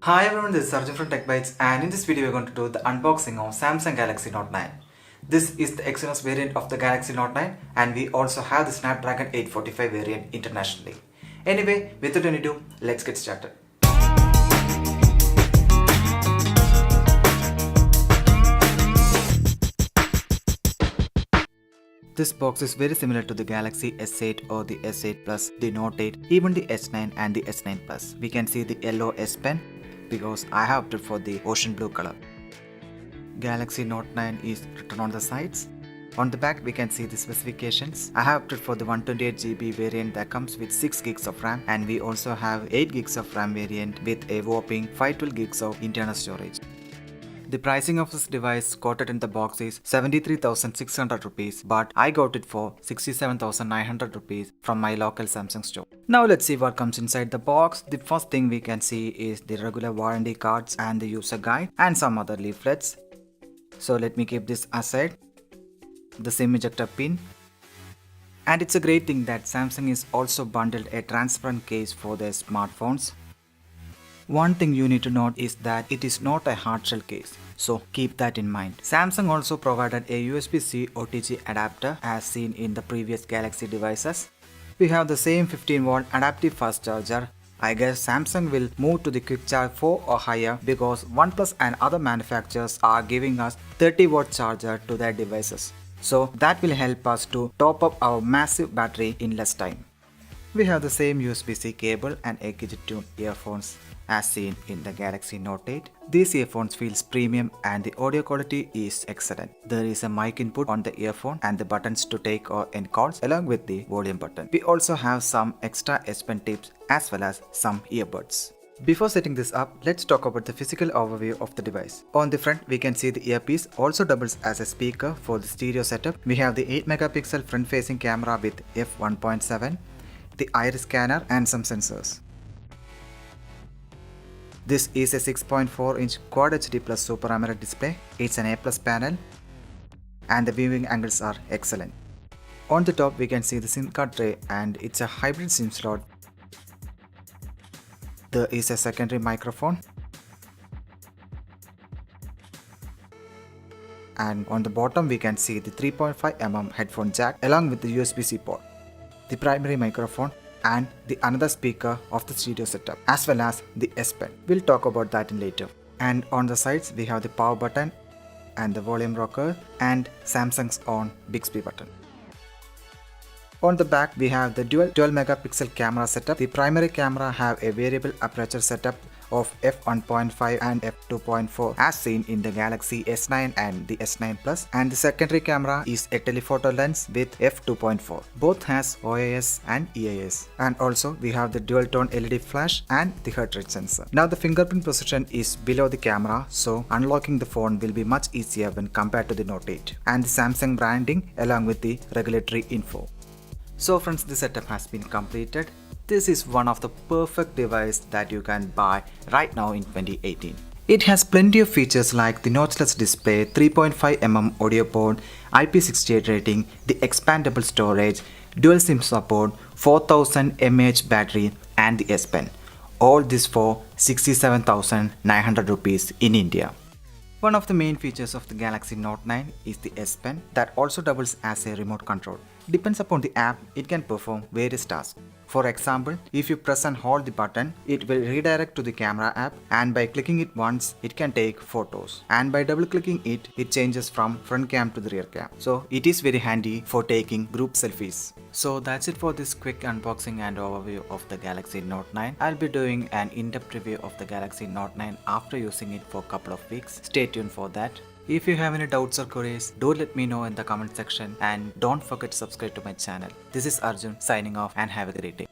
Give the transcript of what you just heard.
Hi everyone, this is Arjun from TechBytes, and in this video we're going to do the unboxing of Samsung Galaxy Note 9. This is the Exynos variant of the Galaxy Note 9 and we also have the Snapdragon 845 variant internationally. Anyway, without any ado, let's get started. This box is very similar to the Galaxy S8 or the S8 Plus, the Note 8, even the S9 and the S9 Plus. We can see the yellow S Pen because I have opted for the ocean blue color. Galaxy Note 9 is written on the sides. On the back we can see the specifications. I have opted for the 128GB variant that comes with 6GB of RAM, and we also have 8GB of RAM variant with a whopping 512GB of internal storage. The pricing of this device quoted in the box is 73,600 rupees, but I got it for 67,900 rupees from my local Samsung store. Now let's see what comes inside the box. The first thing we can see is the regular warranty cards and the user guide and some other leaflets. So let me keep this aside. The SIM ejector pin. And it's a great thing that Samsung is also bundled a transparent case for their smartphones. One thing you need to note is that it is not a hard shell case, so keep that in mind. Samsung also provided a USB-C OTG adapter as seen in the previous Galaxy devices. We have the same 15V adaptive fast charger. I guess Samsung will move to the quick charge 4 or higher because OnePlus and other manufacturers are giving us 30V charger to their devices. So that will help us to top up our massive battery in less time. We have the same USB-C cable and a gadget-tuned earphones as seen in the Galaxy Note 8. These earphones feels premium and the audio quality is excellent. There is a mic input on the earphone and the buttons to take or end calls along with the volume button. We also have some extra S Pen tips as well as some earbuds. Before setting this up, let's talk about the physical overview of the device. On the front, we can see the earpiece also doubles as a speaker for the stereo setup. We have the 8MP front-facing camera with f1.7, the iris scanner and some sensors. This is a 6.4-inch Quad HD Plus Super AMOLED display. It's an A+ panel and the viewing angles are excellent. On the top we can see the SIM card tray and it's a hybrid SIM slot. There is a secondary microphone. And on the bottom we can see the 3.5mm headphone jack along with the USB-C port, the primary microphone and the another speaker of the stereo setup as well as the S Pen. We'll talk about that in later. And on the sides we have the power button and the volume rocker and Samsung's own Bixby button. On the back we have the dual 12MP camera setup. The primary camera have a variable aperture setup of f1.5 and f2.4 as seen in the Galaxy S9 and the S9 Plus, and the secondary camera is a telephoto lens with f2.4. Both has OIS and EIS, and also we have the dual tone LED flash and the heart rate sensor. Now the fingerprint position is below the camera, so unlocking the phone will be much easier when compared to the Note 8, and the Samsung branding along with the regulatory info. So friends, the setup has been completed. This is one of the perfect device that you can buy right now in 2018. It has plenty of features like the notchless display, 3.5mm audio port, IP68 rating, the expandable storage, dual SIM support, 4000 mAh battery and the S Pen. All this for 67,900 rupees in India. One of the main features of the Galaxy Note 9 is the S Pen that also doubles as a remote control. Depends upon the app, it can perform various tasks. For example, if you press and hold the button, it will redirect to the camera app, and by clicking it once, it can take photos. And by double clicking it, it changes from front cam to the rear cam. So it is very handy for taking group selfies. So that's it for this quick unboxing and overview of the Galaxy Note 9. I'll be doing an in-depth review of the Galaxy Note 9 after using it for a couple of weeks. Stay tuned for that. If you have any doubts or queries, do let me know in the comment section, and don't forget to subscribe to my channel. This is Arjun signing off, and have a great day.